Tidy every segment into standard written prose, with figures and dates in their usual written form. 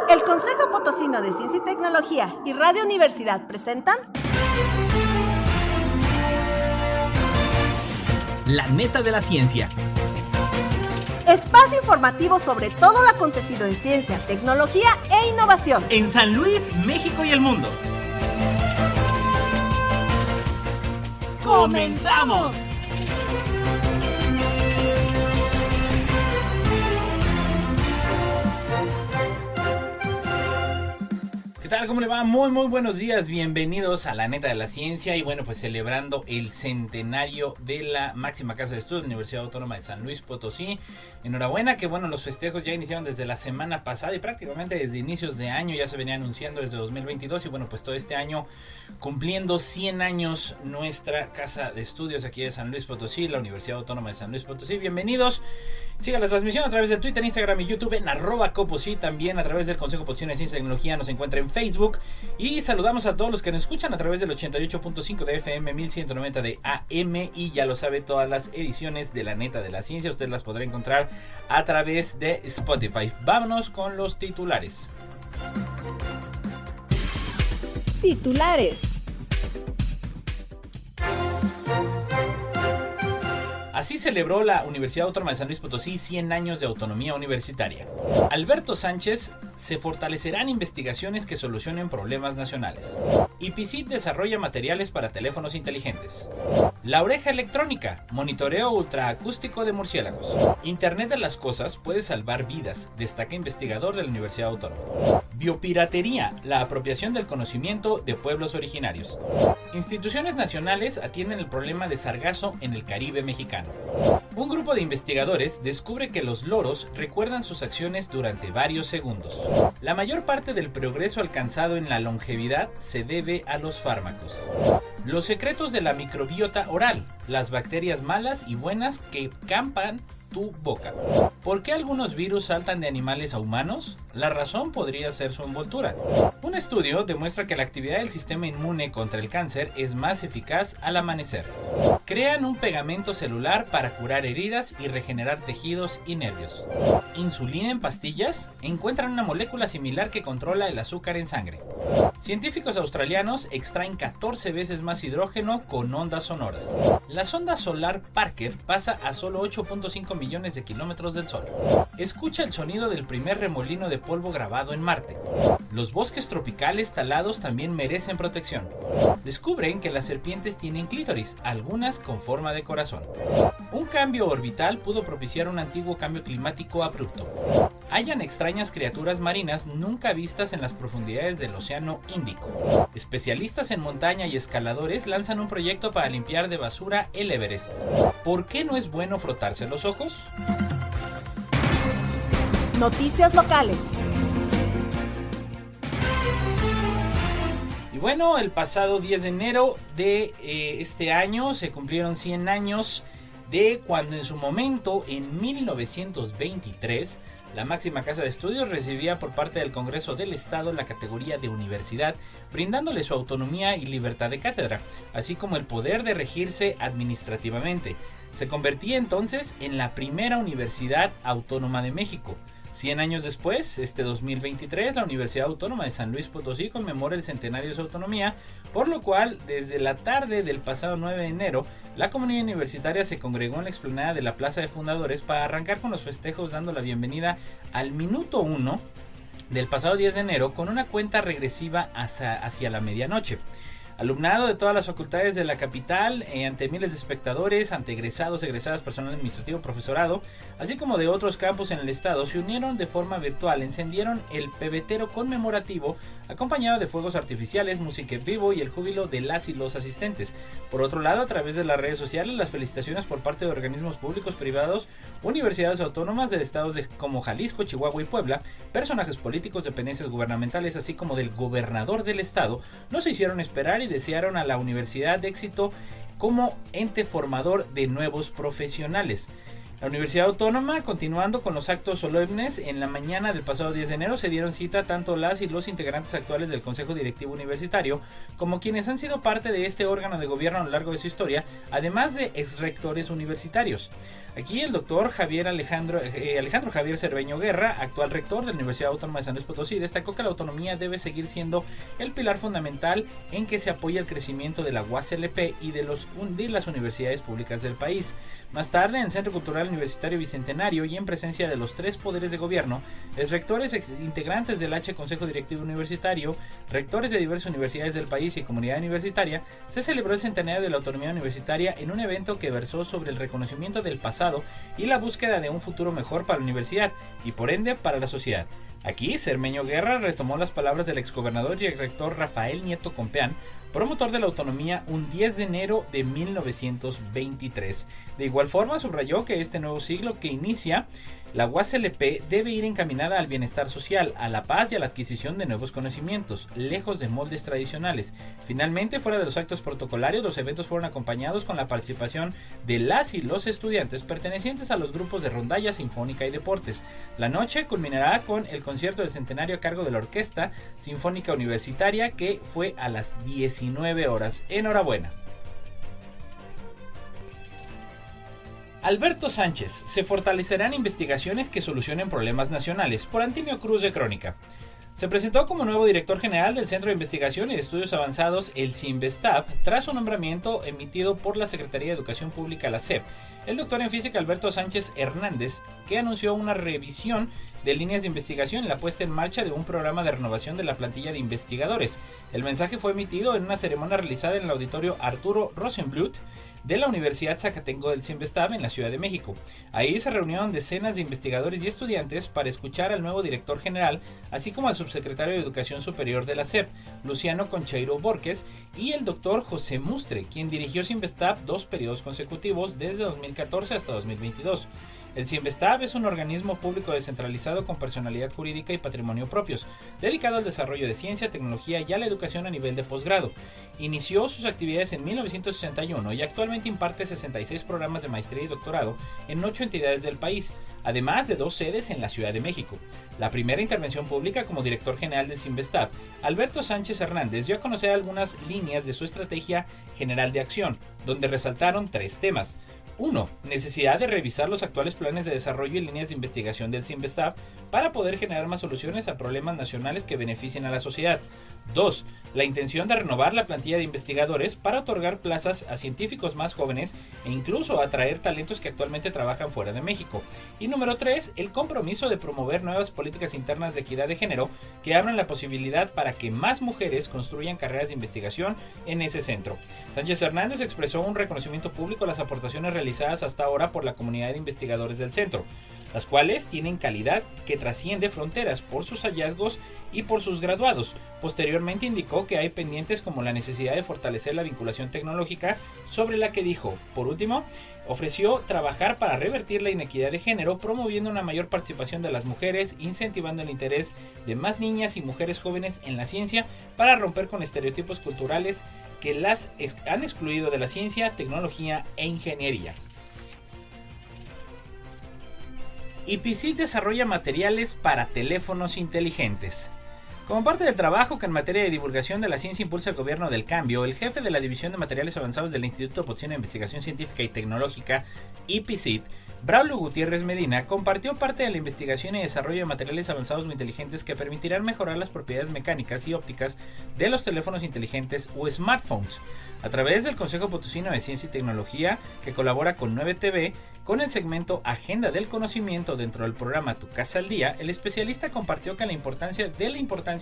El Consejo Potosino de Ciencia y Tecnología y Radio Universidad presentan La Neta de la Ciencia. Espacio informativo sobre todo lo acontecido en ciencia, tecnología e innovación En San Luis, México y el mundo. ¡Comenzamos! ¿Qué tal? ¿Cómo le va? Muy buenos días. Bienvenidos a La Neta de la Ciencia. Y bueno, pues celebrando el centenario de la máxima casa de estudios, Universidad Autónoma de San Luis Potosí. Enhorabuena, que bueno, los festejos ya iniciaron desde la semana pasada y prácticamente desde inicios de año ya se venía anunciando desde 2022. Y bueno, pues todo este año cumpliendo 100 años nuestra casa de estudios aquí de San Luis Potosí, la Universidad Autónoma de San Luis Potosí. Bienvenidos. Siga la transmisión a través de Twitter, Instagram y YouTube en @coposí. También a través del Consejo Potosino de Ciencia y Tecnología nos encuentra en Facebook. Y saludamos a todos los que nos escuchan a través del 88.5 de FM, 1190 de AM. Y ya lo sabe, todas las ediciones de La Neta de la Ciencia usted las podrá encontrar a través de Spotify. Vámonos con los titulares. Titulares. Así celebró la Universidad Autónoma de San Luis Potosí 100 años de autonomía universitaria. Alberto Sánchez: se fortalecerán investigaciones que solucionen problemas nacionales. IPICIT desarrolla materiales para teléfonos inteligentes. La oreja electrónica: monitoreo ultraacústico de murciélagos. Internet de las cosas puede salvar vidas, destaca investigador de la Universidad Autónoma. Biopiratería: la apropiación del conocimiento de pueblos originarios. Instituciones nacionales atienden el problema de sargazo en el Caribe mexicano. Un grupo de investigadores descubre que los loros recuerdan sus acciones durante varios segundos. La mayor parte del progreso alcanzado en la longevidad se debe a los fármacos. Los secretos de la microbiota oral: las bacterias malas y buenas que campan tu boca. ¿Por qué algunos virus saltan de animales a humanos? La razón podría ser su envoltura. Un estudio demuestra que la actividad del sistema inmune contra el cáncer es más eficaz al amanecer. Crean un pegamento celular para curar heridas y regenerar tejidos y nervios. ¿Insulina en pastillas? Encuentran una molécula similar que controla el azúcar en sangre. Científicos australianos extraen 14 veces más hidrógeno con ondas sonoras. La sonda solar Parker pasa a solo 8.5 millones de kilómetros del Sol. Escucha el sonido del primer remolino de polvo grabado en Marte. Los bosques tropicales talados también merecen protección. Descubren que las serpientes tienen clítoris, algunas con forma de corazón. Un cambio orbital pudo propiciar un antiguo cambio climático abrupto. Hallan extrañas criaturas marinas nunca vistas en las profundidades del Océano Índico. Especialistas en montaña y escaladores lanzan un proyecto para limpiar de basura el Everest. ¿Por qué no es bueno frotarse los ojos? Noticias locales. Y bueno, el pasado 10 de enero de este año se cumplieron 100 años de cuando en su momento, en 1923, la máxima casa de estudios recibía por parte del Congreso del Estado la categoría de universidad, brindándole su autonomía y libertad de cátedra, así como el poder de regirse administrativamente. Se convertía entonces en la primera universidad autónoma de México. 100 años después, este 2023, la Universidad Autónoma de San Luis Potosí conmemora el centenario de su autonomía, por lo cual, desde la tarde del pasado 9 de enero, la comunidad universitaria se congregó en la explanada de la Plaza de Fundadores para arrancar con los festejos, dando la bienvenida al minuto 1 del pasado 10 de enero con una cuenta regresiva hacia la medianoche. Alumnado de todas las facultades de la capital, ante miles de espectadores, ante egresados, egresadas, personal administrativo, profesorado, así como de otros campus en el estado, se unieron de forma virtual, encendieron el pebetero conmemorativo, acompañado de fuegos artificiales, música en vivo y el júbilo de las y los asistentes. Por otro lado, a través de las redes sociales, las felicitaciones por parte de organismos públicos, privados, universidades autónomas de estados como Jalisco, Chihuahua y Puebla, personajes políticos, dependencias gubernamentales, así como del gobernador del estado, no se hicieron esperar y desearon a la universidad de éxito como ente formador de nuevos profesionales. La Universidad Autónoma, continuando con los actos solemnes, en la mañana del pasado 10 de enero se dieron cita tanto las y los integrantes actuales del Consejo Directivo Universitario como quienes han sido parte de este órgano de gobierno a lo largo de su historia, además de exrectores universitarios. Aquí el doctor Alejandro Javier Cerveño Guerra, actual rector de la Universidad Autónoma de San Luis Potosí, destacó que la autonomía debe seguir siendo el pilar fundamental en que se apoya el crecimiento de la UASLP y de las universidades públicas del país. Más tarde, en el Centro Cultural Universitario Bicentenario y en presencia de los 3 poderes de gobierno, exrectores, integrantes del Consejo Directivo Universitario, rectores de diversas universidades del país y comunidad universitaria, se celebró el centenario de la autonomía universitaria en un evento que versó sobre el reconocimiento del pasado y la búsqueda de un futuro mejor para la universidad y por ende para la sociedad. Aquí, Cermeño Guerra retomó las palabras del exgobernador y rector Rafael Nieto Compeán, promotor de la autonomía un 10 de enero de 1923. De igual forma, subrayó que este nuevo siglo que inicia, la UASLP debe ir encaminada al bienestar social, a la paz y a la adquisición de nuevos conocimientos, lejos de moldes tradicionales. Finalmente, fuera de los actos protocolarios, los eventos fueron acompañados con la participación de las y los estudiantes pertenecientes a los grupos de rondalla, sinfónica y deportes. La noche culminará con el concierto del centenario a cargo de la Orquesta Sinfónica Universitaria, que fue a las 19 horas. Enhorabuena. Alberto Sánchez: se fortalecerán investigaciones que solucionen problemas nacionales, por Antonio Cruz de Crónica. Se presentó como nuevo director general del Centro de Investigación y de Estudios Avanzados, el CINVESTAP, tras su nombramiento emitido por la Secretaría de Educación Pública, la SEP, el doctor en física Alberto Sánchez Hernández, que anunció una revisión de líneas de investigación y la puesta en marcha de un programa de renovación de la plantilla de investigadores. El mensaje fue emitido en una ceremonia realizada en el auditorio Arturo Rosenbluth de la Universidad Zacatenco del CINVESTAP en la Ciudad de México. Ahí se reunieron decenas de investigadores y estudiantes para escuchar al nuevo director general, así como al subsecretario de Educación Superior de la SEP, Luciano Concheiro Borges, y el doctor José Mustre, quien dirigió CINVESTAP 2 periodos consecutivos desde 2014 hasta 2022. El CINVESTAP es un organismo público descentralizado con personalidad jurídica y patrimonio propios, dedicado al desarrollo de ciencia, tecnología y a la educación a nivel de posgrado. Inició sus actividades en 1961 y actualmente imparte 66 programas de maestría y doctorado en 8 entidades del país, además de 2 sedes en la Ciudad de México. La primera intervención pública como director general del CINVESTAP, Alberto Sánchez Hernández dio a conocer algunas líneas de su estrategia general de acción, donde resaltaron 3 temas. 1. Necesidad de revisar los actuales planes de desarrollo y líneas de investigación del CINVESTAP para poder generar más soluciones a problemas nacionales que beneficien a la sociedad. 2. La intención de renovar la plantilla de investigadores para otorgar plazas a científicos más jóvenes e incluso atraer talentos que actualmente trabajan fuera de México. Y número 3. El compromiso de promover nuevas políticas internas de equidad de género que abran la posibilidad para que más mujeres construyan carreras de investigación en ese centro. Sánchez Hernández expresó un reconocimiento público a las aportaciones realizadas hasta ahora por la comunidad de investigadores del centro, las cuales tienen calidad que trasciende fronteras por sus hallazgos y por sus graduados. Posteriormente indicó que hay pendientes como la necesidad de fortalecer la vinculación tecnológica, sobre la que dijo, por último, ofreció trabajar para revertir la inequidad de género, promoviendo una mayor participación de las mujeres, incentivando el interés de más niñas y mujeres jóvenes en la ciencia para romper con estereotipos culturales que las han excluido de la ciencia, tecnología e ingeniería. IPICIT desarrolla materiales para teléfonos inteligentes. Como parte del trabajo que en materia de divulgación de la ciencia impulsa el Gobierno del Cambio, el jefe de la División de Materiales Avanzados del Instituto Potosino de Investigación Científica y Tecnológica, IPICIT, Braulio Gutiérrez Medina, compartió parte de la investigación y desarrollo de materiales avanzados o inteligentes que permitirán mejorar las propiedades mecánicas y ópticas de los teléfonos inteligentes o smartphones. A través del Consejo Potosino de Ciencia y Tecnología, que colabora con 9TV, con el segmento Agenda del Conocimiento dentro del programa Tu Casa al Día, el especialista compartió que la importancia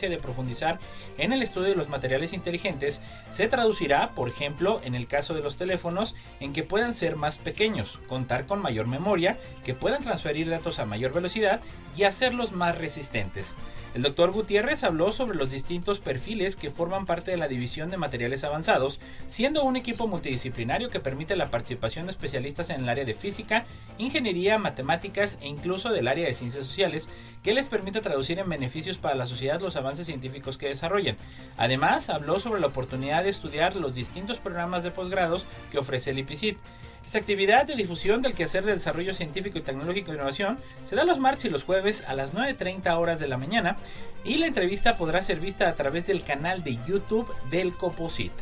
de profundizar en el estudio de los materiales inteligentes se traducirá, por ejemplo, en el caso de los teléfonos, en que puedan ser más pequeños, contar con mayor memoria, que puedan transferir datos a mayor velocidad y hacerlos más resistentes. El doctor Gutiérrez habló sobre los distintos perfiles que forman parte de la División de Materiales Avanzados, siendo un equipo multidisciplinario que permite la participación de especialistas en el área de física, ingeniería, matemáticas e incluso del área de ciencias sociales, que les permite traducir en beneficios para la sociedad los avances científicos que desarrollan. Además, habló sobre la oportunidad de estudiar los distintos programas de posgrados que ofrece el IPICIT. Esta actividad de difusión del quehacer de desarrollo científico y tecnológico de innovación se da los martes y los jueves a las 9:30 horas de la mañana y la entrevista podrá ser vista a través del canal de YouTube del COPOCIT.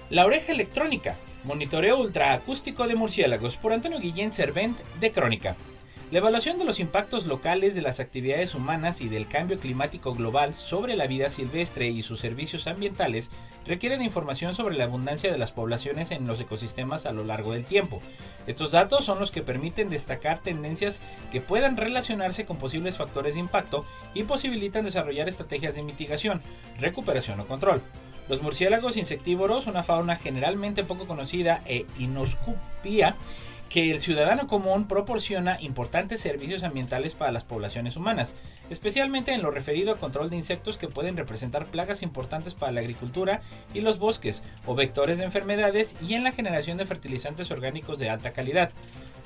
La oreja electrónica, monitoreo ultraacústico de murciélagos, por Antonio Guillén Servent, de Crónica. La evaluación de los impactos locales de las actividades humanas y del cambio climático global sobre la vida silvestre y sus servicios ambientales requiere de información sobre la abundancia de las poblaciones en los ecosistemas a lo largo del tiempo. Estos datos son los que permiten destacar tendencias que puedan relacionarse con posibles factores de impacto y posibilitan desarrollar estrategias de mitigación, recuperación o control. Los murciélagos insectívoros, una fauna generalmente poco conocida e inoscupia, que el ciudadano común proporciona importantes servicios ambientales para las poblaciones humanas, especialmente en lo referido a control de insectos que pueden representar plagas importantes para la agricultura y los bosques, o vectores de enfermedades, y en la generación de fertilizantes orgánicos de alta calidad.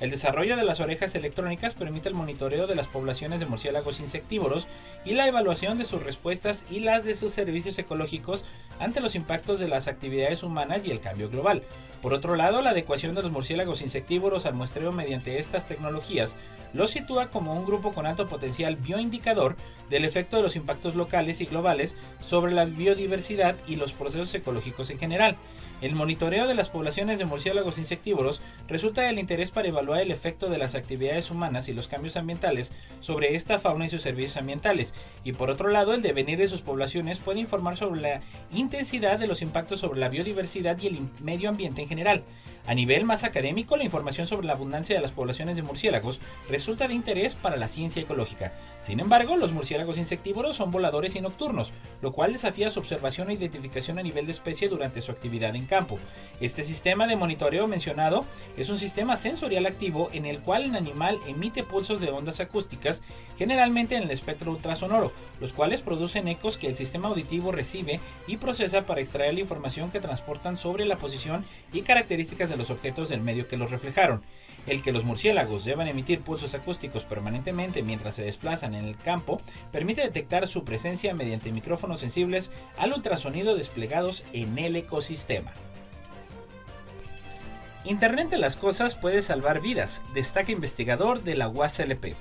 El desarrollo de las orejas electrónicas permite el monitoreo de las poblaciones de murciélagos insectívoros y la evaluación de sus respuestas y las de sus servicios ecológicos ante los impactos de las actividades humanas y el cambio global. Por otro lado, la adecuación de los murciélagos insectívoros al muestreo mediante estas tecnologías los sitúa como un grupo con alto potencial bioindicador del efecto de los impactos locales y globales sobre la biodiversidad y los procesos ecológicos en general. El monitoreo de las poblaciones de murciélagos insectívoros resulta del interés para evaluar el efecto de las actividades humanas y los cambios ambientales sobre esta fauna y sus servicios ambientales, y por otro lado, el devenir de sus poblaciones puede informar sobre la intensidad de los impactos sobre la biodiversidad y el medio ambiente en general. A nivel más académico, la información sobre la abundancia de las poblaciones de murciélagos resulta de interés para la ciencia ecológica. Sin embargo, los murciélagos insectívoros son voladores y nocturnos, lo cual desafía su observación e identificación a nivel de especie durante su actividad en campo. Este sistema de monitoreo mencionado es un sistema sensorial activo en el cual el animal emite pulsos de ondas acústicas, generalmente en el espectro ultrasonoro, los cuales producen ecos que el sistema auditivo recibe y procesa para extraer la información que transportan sobre la posición y características de los objetos del medio que los reflejaron. El que los murciélagos deban emitir pulsos acústicos permanentemente mientras se desplazan en el campo permite detectar su presencia mediante micrófonos sensibles al ultrasonido desplegados en el ecosistema. Internet de las cosas puede salvar vidas, destaca investigador de la UASLP.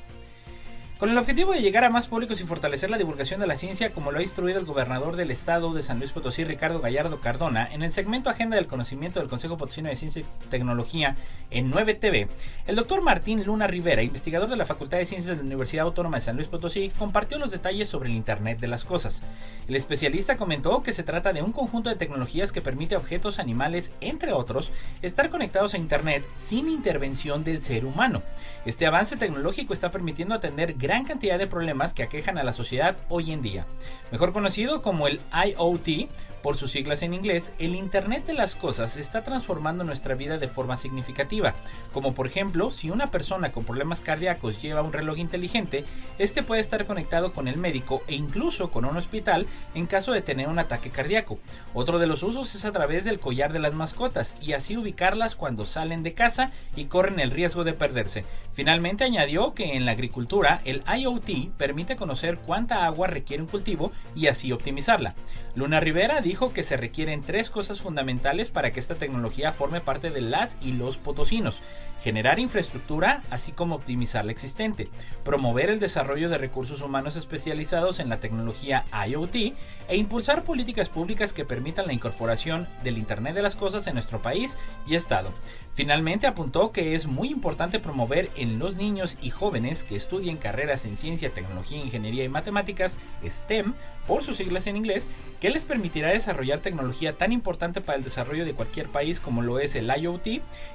Con el objetivo de llegar a más públicos y fortalecer la divulgación de la ciencia, como lo ha instruido el gobernador del estado de San Luis Potosí, Ricardo Gallardo Cardona, en el segmento Agenda del Conocimiento del Consejo Potosino de Ciencia y Tecnología en 9TV, el doctor Martín Luna Rivera, investigador de la Facultad de Ciencias de la Universidad Autónoma de San Luis Potosí, compartió los detalles sobre el Internet de las cosas. El especialista comentó que se trata de un conjunto de tecnologías que permite a objetos, animales, entre otros, estar conectados a Internet sin intervención del ser humano. Este avance tecnológico está permitiendo atender gran cantidad de problemas que aquejan a la sociedad hoy en día. Mejor conocido como el IoT, por sus siglas en inglés, el Internet de las cosas está transformando nuestra vida de forma significativa, como por ejemplo, si una persona con problemas cardíacos lleva un reloj inteligente, este puede estar conectado con el médico e incluso con un hospital en caso de tener un ataque cardíaco. Otro de los usos es a través del collar de las mascotas y así ubicarlas cuando salen de casa y corren el riesgo de perderse. Finalmente añadió que en la agricultura el IoT permite conocer cuánta agua requiere un cultivo y así optimizarla. Luna Rivera dijo que se requieren 3 cosas fundamentales para que esta tecnología forme parte de las y los potosinos: generar infraestructura, así como optimizar la existente, promover el desarrollo de recursos humanos especializados en la tecnología IoT e impulsar políticas públicas que permitan la incorporación del Internet de las cosas en nuestro país y estado. Finalmente apuntó que es muy importante promover en los niños y jóvenes que estudien carreras en ciencia, tecnología, ingeniería y matemáticas, STEM, por sus siglas en inglés, que les permitirá desarrollar tecnología tan importante para el desarrollo de cualquier país como lo es el IoT,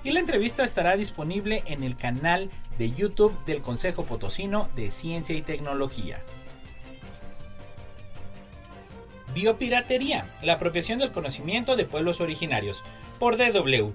y la entrevista estará disponible en el canal de YouTube del Consejo Potosino de Ciencia y Tecnología. Biopiratería, la apropiación del conocimiento de pueblos originarios, por DW.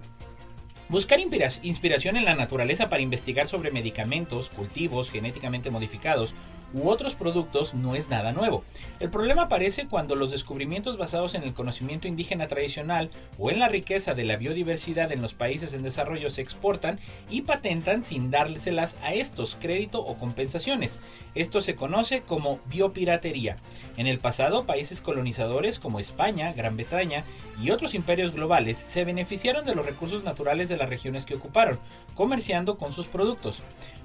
Buscar inspiración en la naturaleza para investigar sobre medicamentos, cultivos genéticamente modificados u otros productos no es nada nuevo. El problema aparece cuando los descubrimientos basados en el conocimiento indígena tradicional o en la riqueza de la biodiversidad en los países en desarrollo se exportan y patentan sin dárselas a estos crédito o compensaciones. Esto se conoce como biopiratería. En el pasado, países colonizadores como España, Gran Bretaña y otros imperios globales se beneficiaron de los recursos naturales de las regiones que ocuparon, comerciando con sus productos.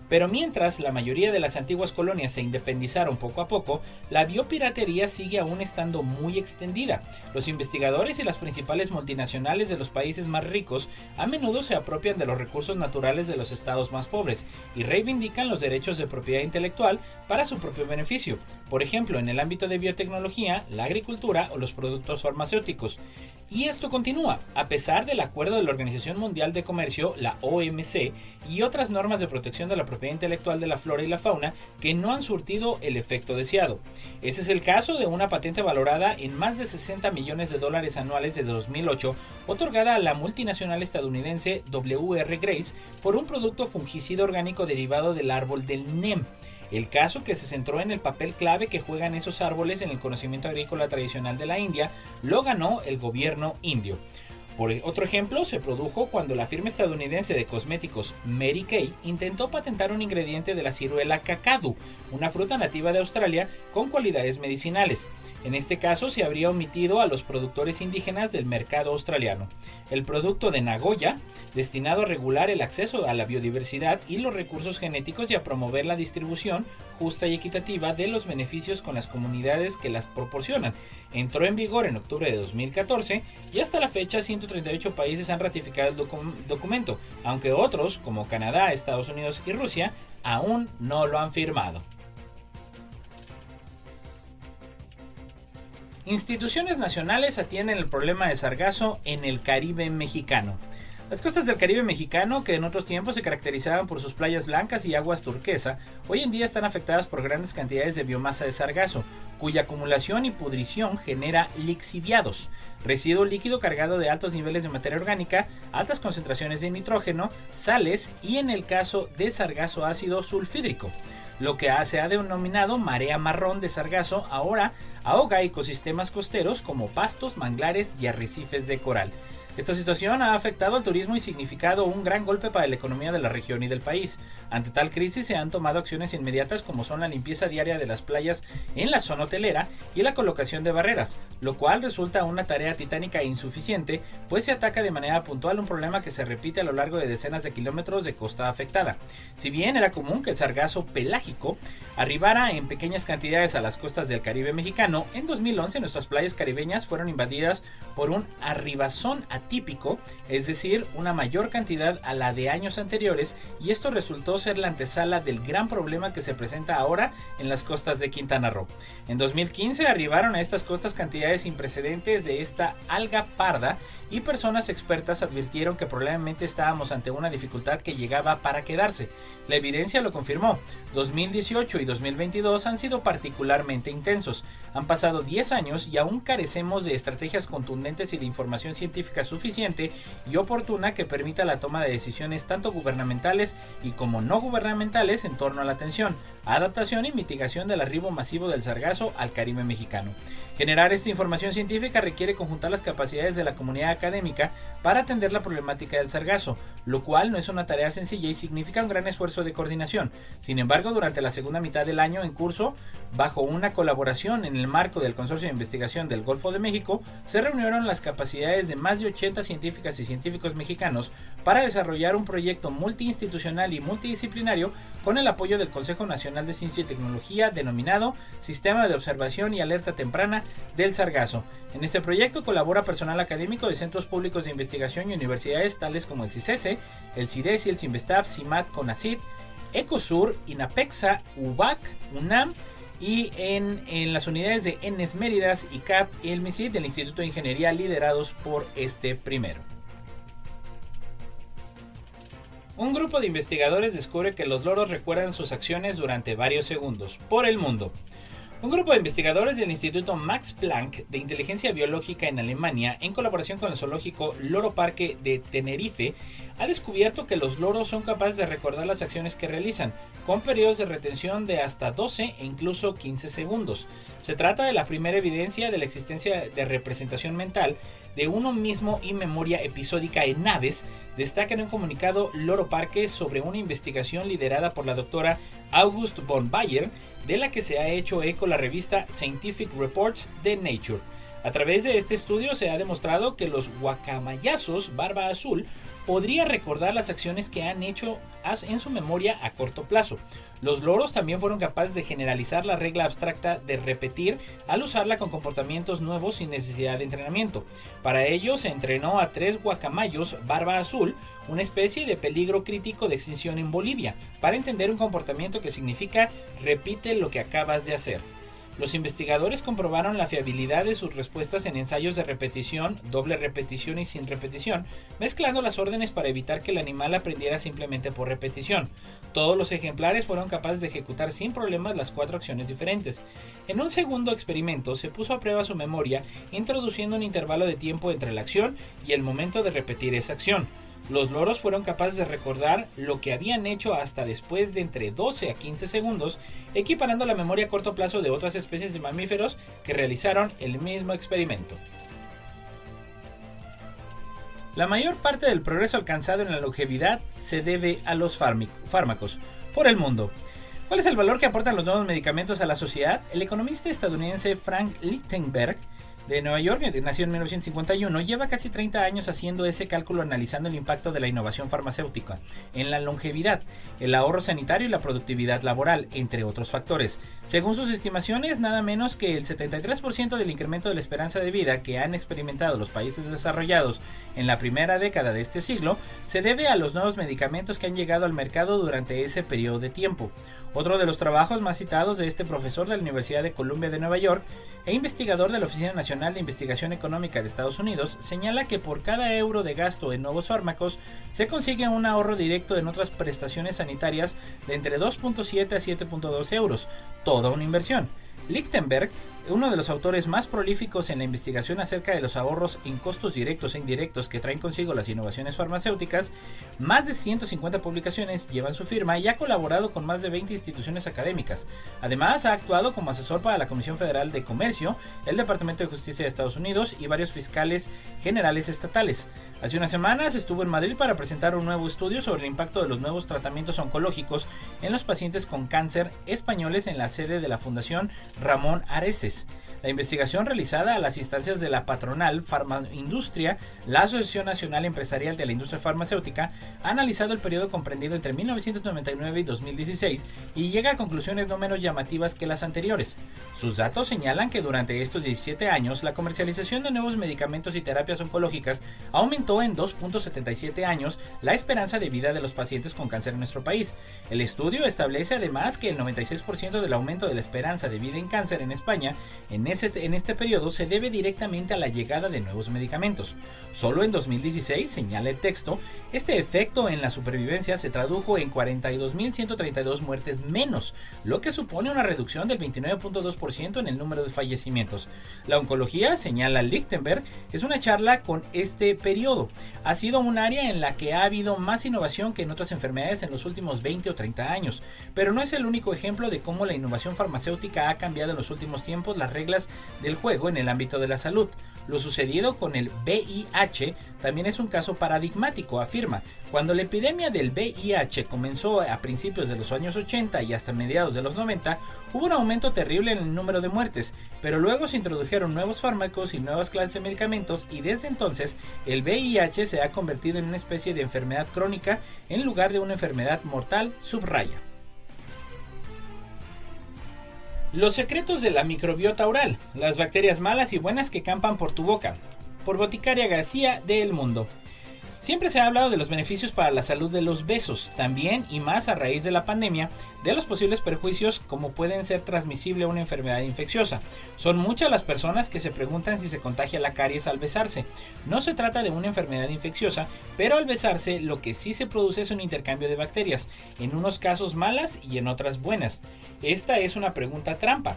Pero mientras la mayoría de las antiguas colonias se independizaron poco a poco, la biopiratería sigue aún estando muy extendida. Los investigadores y las principales multinacionales de los países más ricos a menudo se apropian de los recursos naturales de los estados más pobres y reivindican los derechos de propiedad intelectual para su propio beneficio, por ejemplo en el ámbito de biotecnología, la agricultura o los productos farmacéuticos. Y esto continúa, a pesar del acuerdo de la Organización Mundial de Comercio, la OMC, y otras normas de protección de la propiedad intelectual de la flora y la fauna que no han surtido el efecto deseado. Ese es el caso de una patente valorada en más de $60 millones anuales desde 2008, otorgada a la multinacional estadounidense W.R. Grace por un producto fungicida orgánico derivado del árbol del NEM. El caso, que se centró en el papel clave que juegan esos árboles en el conocimiento agrícola tradicional de la India, lo ganó el gobierno indio. Por otro ejemplo, se produjo cuando la firma estadounidense de cosméticos Mary Kay intentó patentar un ingrediente de la ciruela cacadu, una fruta nativa de Australia con cualidades medicinales. En este caso se habría omitido a los productores indígenas del mercado australiano. El producto de Nagoya, destinado a regular el acceso a la biodiversidad y los recursos genéticos y a promover la distribución justa y equitativa de los beneficios con las comunidades que las proporcionan, entró en vigor en octubre de 2014 y hasta la fecha 138 países han ratificado el documento, aunque otros, como Canadá, Estados Unidos y Rusia, aún no lo han firmado. Instituciones nacionales atienden el problema de sargazo en el Caribe mexicano. Las costas del Caribe mexicano, que en otros tiempos se caracterizaban por sus playas blancas y aguas turquesa, hoy en día están afectadas por grandes cantidades de biomasa de sargazo, cuya acumulación y pudrición genera lixiviados, residuo líquido cargado de altos niveles de materia orgánica, altas concentraciones de nitrógeno, sales y, en el caso de sargazo ácido, sulfídrico. Lo que se ha denominado marea marrón de sargazo ahora ahoga ecosistemas costeros como pastos, manglares y arrecifes de coral. Esta situación ha afectado al turismo y significado un gran golpe para la economía de la región y del país. Ante tal crisis se han tomado acciones inmediatas como son la limpieza diaria de las playas en la zona hotelera y la colocación de barreras, lo cual resulta una tarea titánica e insuficiente, pues se ataca de manera puntual un problema que se repite a lo largo de decenas de kilómetros de costa afectada. Si bien era común que el sargazo pelágico arribara en pequeñas cantidades a las costas del Caribe mexicano, en 2011 nuestras playas caribeñas fueron invadidas por un arribazón atípico, es decir, una mayor cantidad a la de años anteriores, y esto resultó ser la antesala del gran problema que se presenta ahora en las costas de Quintana Roo. En 2015 arribaron a estas costas cantidades sin precedentes de esta alga parda y personas expertas advirtieron que probablemente estábamos ante una dificultad que llegaba para quedarse. La evidencia lo confirmó. 2018 y 2022 han sido particularmente intensos. Han pasado 10 años y aún carecemos de estrategias contundentes y de información científica suficiente y oportuna que permita la toma de decisiones tanto gubernamentales y como no gubernamentales en torno a la atención, adaptación y mitigación del arribo masivo del sargazo al Caribe mexicano. Generar esta información científica requiere conjuntar las capacidades de la comunidad académica para atender la problemática del sargazo, lo cual no es una tarea sencilla y significa un gran esfuerzo de coordinación. Sin embargo, durante la segunda mitad del año en curso, bajo una colaboración en el marco del Consorcio de Investigación del Golfo de México, se reunieron las capacidades de más de 80 científicas y científicos mexicanos para desarrollar un proyecto multiinstitucional y multidisciplinario con el apoyo del Consejo Nacional de Ciencia y Tecnología denominado Sistema de Observación y Alerta Temprana del Sargazo. En este proyecto colabora personal académico de centros públicos de investigación y universidades tales como el CICESE, el CIDES y el CINVESTAB, CIMAT, CONACYT, ECOSUR, INAPEXA, UBAC, UNAM y en las unidades de ENES Méridas, ICAP y el MISID del Instituto de Ingeniería liderados por este primero. Un grupo de investigadores descubre que los loros recuerdan sus acciones durante varios segundos por el mundo. Un grupo de investigadores del Instituto Max Planck de Inteligencia Biológica en Alemania, en colaboración con el zoológico Loro Parque de Tenerife, ha descubierto que los loros son capaces de recordar las acciones que realizan, con periodos de retención de hasta 12 e incluso 15 segundos. Se trata de la primera evidencia de la existencia de representación mental de uno mismo y memoria episódica en aves, destaca en un comunicado Loro Parque sobre una investigación liderada por la doctora August von Bayer, de la que se ha hecho eco la revista Scientific Reports de Nature. A través de este estudio se ha demostrado que los guacamayazos barba azul podrían recordar las acciones que han hecho en su memoria a corto plazo. Los loros también fueron capaces de generalizar la regla abstracta de repetir al usarla con comportamientos nuevos sin necesidad de entrenamiento. Para ello se entrenó a 3 guacamayos barba azul, una especie de peligro crítico de extinción en Bolivia, para entender un comportamiento que significa repite lo que acabas de hacer. Los investigadores comprobaron la fiabilidad de sus respuestas en ensayos de repetición, doble repetición y sin repetición, mezclando las órdenes para evitar que el animal aprendiera simplemente por repetición. Todos los ejemplares fueron capaces de ejecutar sin problemas las 4 acciones diferentes. En un segundo experimento se puso a prueba su memoria, introduciendo un intervalo de tiempo entre la acción y el momento de repetir esa acción. Los loros fueron capaces de recordar lo que habían hecho hasta después de entre 12 a 15 segundos, equiparando la memoria a corto plazo de otras especies de mamíferos que realizaron el mismo experimento. La mayor parte del progreso alcanzado en la longevidad se debe a los fármacos por el mundo. ¿Cuál es el valor que aportan los nuevos medicamentos a la sociedad? El economista estadounidense Frank Lichtenberg, de Nueva York, nació en 1951, lleva casi 30 años haciendo ese cálculo analizando el impacto de la innovación farmacéutica en la longevidad, el ahorro sanitario y la productividad laboral, entre otros factores. Según sus estimaciones, nada menos que el 73% del incremento de la esperanza de vida que han experimentado los países desarrollados en la primera década de este siglo se debe a los nuevos medicamentos que han llegado al mercado durante ese periodo de tiempo. Otro de los trabajos más citados de este profesor de la Universidad de Columbia de Nueva York e investigador de la Oficina Nacional de Investigación Económica de Estados Unidos señala que por cada euro de gasto en nuevos fármacos se consigue un ahorro directo en otras prestaciones sanitarias de entre 2.7 a 7.2 euros, toda una inversión. Lichtenberg, uno de los autores más prolíficos en la investigación acerca de los ahorros en costos directos e indirectos que traen consigo las innovaciones farmacéuticas, más de 150 publicaciones llevan su firma y ha colaborado con más de 20 instituciones académicas. Además, ha actuado como asesor para la Comisión Federal de Comercio, el Departamento de Justicia de Estados Unidos y varios fiscales generales estatales. Hace unas semanas estuvo en Madrid para presentar un nuevo estudio sobre el impacto de los nuevos tratamientos oncológicos en los pacientes con cáncer españoles en la sede de la Fundación Ramón Areces. La investigación realizada a las instancias de la patronal Farmaindustria, la Asociación Nacional Empresarial de la Industria Farmacéutica, ha analizado el periodo comprendido entre 1999 y 2016 y llega a conclusiones no menos llamativas que las anteriores. Sus datos señalan que durante estos 17 años la comercialización de nuevos medicamentos y terapias oncológicas aumentó en 2.77 años la esperanza de vida de los pacientes con cáncer en nuestro país. El estudio establece además que el 96% del aumento de la esperanza de vida en cáncer en España en este periodo se debe directamente a la llegada de nuevos medicamentos. Solo en 2016, señala el texto, este efecto en la supervivencia se tradujo en 42.132 muertes menos, lo que supone una reducción del 29.2% en el número de fallecimientos. La oncología, señala Lichtenberg, es una charla con este periodo. Ha sido un área en la que ha habido más innovación que en otras enfermedades en los últimos 20 o 30 años, pero no es el único ejemplo de cómo la innovación farmacéutica ha cambiado en los últimos tiempos las reglas del juego en el ámbito de la salud. Lo sucedido con el VIH también es un caso paradigmático, afirma. Cuando la epidemia del VIH comenzó a principios de los años 80 y hasta mediados de los 90, hubo un aumento terrible en el número de muertes, pero luego se introdujeron nuevos fármacos y nuevas clases de medicamentos y desde entonces el VIH se ha convertido en una especie de enfermedad crónica en lugar de una enfermedad mortal, subraya. Los secretos de la microbiota oral, las bacterias malas y buenas que campan por tu boca, por Boticaria García de El Mundo. Siempre se ha hablado de los beneficios para la salud de los besos, también y más a raíz de la pandemia, de los posibles perjuicios como pueden ser transmisible una enfermedad infecciosa. Son muchas las personas que se preguntan si se contagia la caries al besarse. No se trata de una enfermedad infecciosa, pero al besarse lo que sí se produce es un intercambio de bacterias, en unos casos malas y en otras buenas. Esta es una pregunta trampa.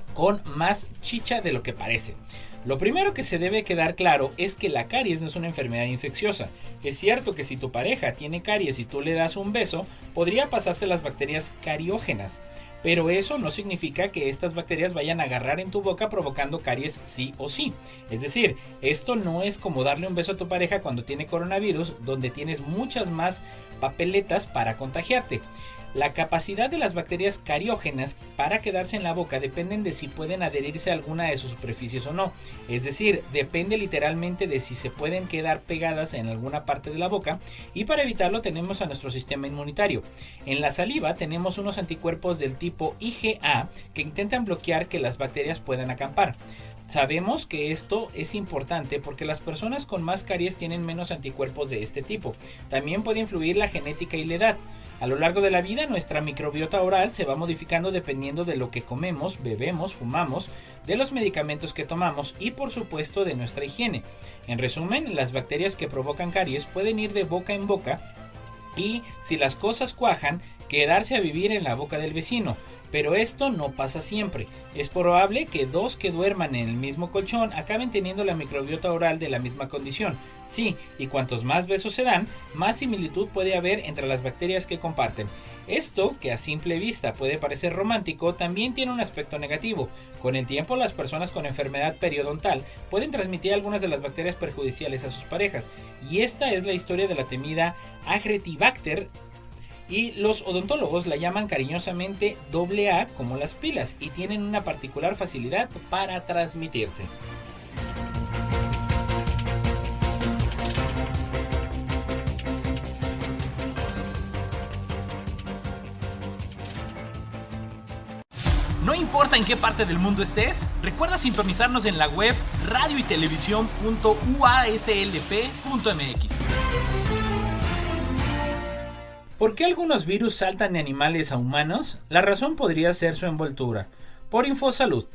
con más chicha de lo que parece. Lo primero que se debe quedar claro es que la caries no es una enfermedad infecciosa. Es cierto que si tu pareja tiene caries y tú le das un beso, podría pasarse las bacterias cariógenas, pero eso no significa que estas bacterias vayan a agarrar en tu boca provocando caries sí o sí. Es decir, esto no es como darle un beso a tu pareja cuando tiene coronavirus, donde tienes muchas más papeletas para contagiarte. La capacidad de las bacterias cariógenas para quedarse en la boca dependen de si pueden adherirse a alguna de sus superficies o no. Es decir, depende literalmente de si se pueden quedar pegadas en alguna parte de la boca, y para evitarlo tenemos a nuestro sistema inmunitario. En la saliva tenemos unos anticuerpos del tipo IgA que intentan bloquear que las bacterias puedan acampar. Sabemos que esto es importante porque las personas con más caries tienen menos anticuerpos de este tipo. También puede influir la genética y la edad. A lo largo de la vida, nuestra microbiota oral se va modificando dependiendo de lo que comemos, bebemos, fumamos, de los medicamentos que tomamos y por supuesto de nuestra higiene. En resumen, las bacterias que provocan caries pueden ir de boca en boca y, si las cosas cuajan, quedarse a vivir en la boca del vecino. Pero esto no pasa siempre. Es probable que dos que duerman en el mismo colchón acaben teniendo la microbiota oral de la misma condición. Sí, y cuantos más besos se dan, más similitud puede haber entre las bacterias que comparten. Esto, que a simple vista puede parecer romántico, también tiene un aspecto negativo. Con el tiempo, las personas con enfermedad periodontal pueden transmitir algunas de las bacterias perjudiciales a sus parejas. Y esta es la historia de la temida Agretibacter, y los odontólogos la llaman cariñosamente AA como las pilas, y tienen una particular facilidad para transmitirse. No importa en qué parte del mundo estés, recuerda sintonizarnos en la web radioytelevisión.uaslp.mx. ¿Por qué algunos virus saltan de animales a humanos? La razón podría ser su envoltura. Por InfoSalud.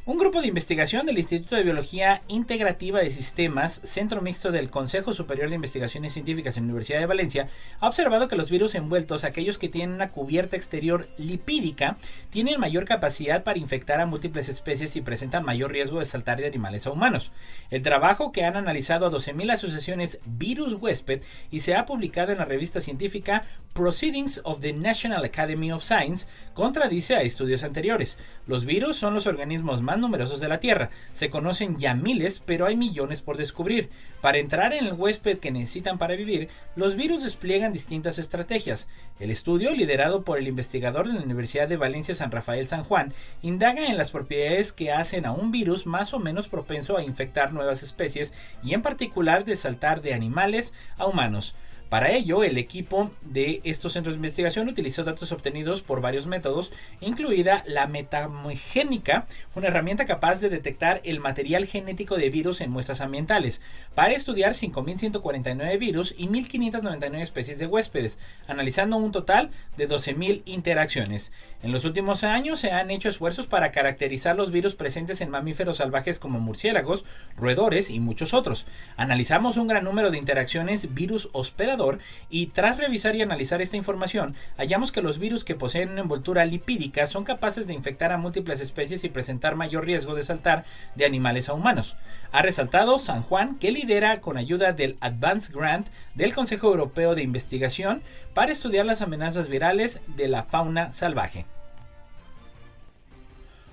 Un grupo de investigación del Instituto de Biología Integrativa de Sistemas, Centro Mixto del Consejo Superior de Investigaciones Científicas en la Universidad de Valencia, ha observado que los virus envueltos, aquellos que tienen una cubierta exterior lipídica, tienen mayor capacidad para infectar a múltiples especies y presentan mayor riesgo de saltar de animales a humanos. El trabajo, que han analizado a 12.000 asociaciones virus huésped y se ha publicado en la revista científica Proceedings of the National Academy of Science, contradice a estudios anteriores. Los virus son los organismos más numerosos de la Tierra. Se conocen ya miles, pero hay millones por descubrir. Para entrar en el huésped que necesitan para vivir, los virus despliegan distintas estrategias. El estudio, liderado por el investigador de la Universidad de Valencia San Rafael San Juan, indaga en las propiedades que hacen a un virus más o menos propenso a infectar nuevas especies y en particular de saltar de animales a humanos. Para ello, el equipo de estos centros de investigación utilizó datos obtenidos por varios métodos, incluida la metamogénica, una herramienta capaz de detectar el material genético de virus en muestras ambientales, para estudiar 5.149 virus y 1.599 especies de huéspedes, analizando un total de 12.000 interacciones. En los últimos años se han hecho esfuerzos para caracterizar los virus presentes en mamíferos salvajes como murciélagos, roedores y muchos otros. Analizamos un gran número de interacciones virus-hospedador y tras revisar y analizar esta información, hallamos que los virus que poseen una envoltura lipídica son capaces de infectar a múltiples especies y presentar mayor riesgo de saltar de animales a humanos. Ha resaltado San Juan, que lidera con ayuda del Advanced Grant del Consejo Europeo de Investigación para estudiar las amenazas virales de la fauna salvaje.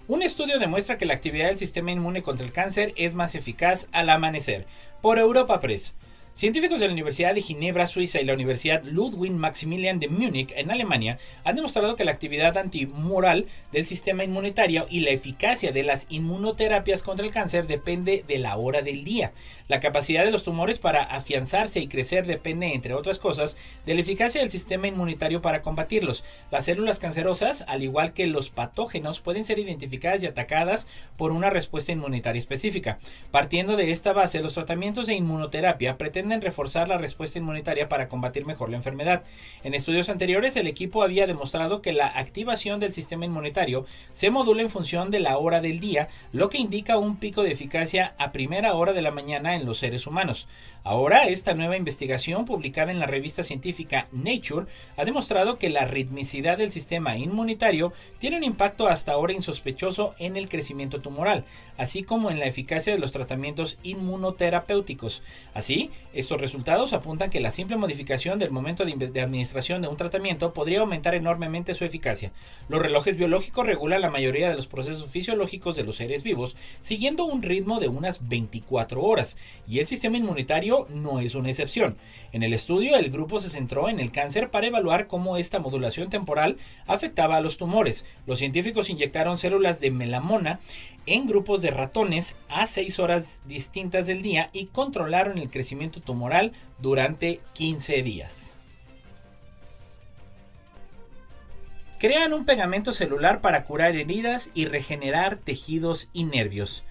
Un estudio demuestra que la actividad del sistema inmune contra el cáncer es más eficaz al amanecer. Por Europa Press. Científicos de la Universidad de Ginebra, Suiza, y la Universidad Ludwig Maximilian de Múnich, en Alemania, han demostrado que la actividad antimoral del sistema inmunitario y la eficacia de las inmunoterapias contra el cáncer depende de la hora del día. La capacidad de los tumores para afianzarse y crecer depende, entre otras cosas, de la eficacia del sistema inmunitario para combatirlos. Las células cancerosas, al igual que los patógenos, pueden ser identificadas y atacadas por una respuesta inmunitaria específica. Partiendo de esta base, los tratamientos de inmunoterapia pretenden pretenden reforzar la respuesta inmunitaria para combatir mejor la enfermedad. En estudios anteriores, el equipo había demostrado que la activación del sistema inmunitario se modula en función de la hora del día, lo que indica un pico de eficacia a primera hora de la mañana en los seres humanos. Ahora, esta nueva investigación, publicada en la revista científica Nature, ha demostrado que la ritmicidad del sistema inmunitario tiene un impacto hasta ahora insospechoso en el crecimiento tumoral, así como en la eficacia de los tratamientos inmunoterapéuticos. Así, estos resultados apuntan que la simple modificación del momento de administración de un tratamiento podría aumentar enormemente su eficacia. Los relojes biológicos regulan la mayoría de los procesos fisiológicos de los seres vivos, siguiendo un ritmo de unas 24 horas, y el sistema inmunitario no es una excepción. En el estudio, el grupo se centró en el cáncer para evaluar cómo esta modulación temporal afectaba a los tumores. Los científicos inyectaron células de melanoma en grupos de ratones a 6 horas distintas del día y controlaron el crecimiento tumoral durante 15 días. Crean un pegamento celular para curar heridas y regenerar tejidos y nervios.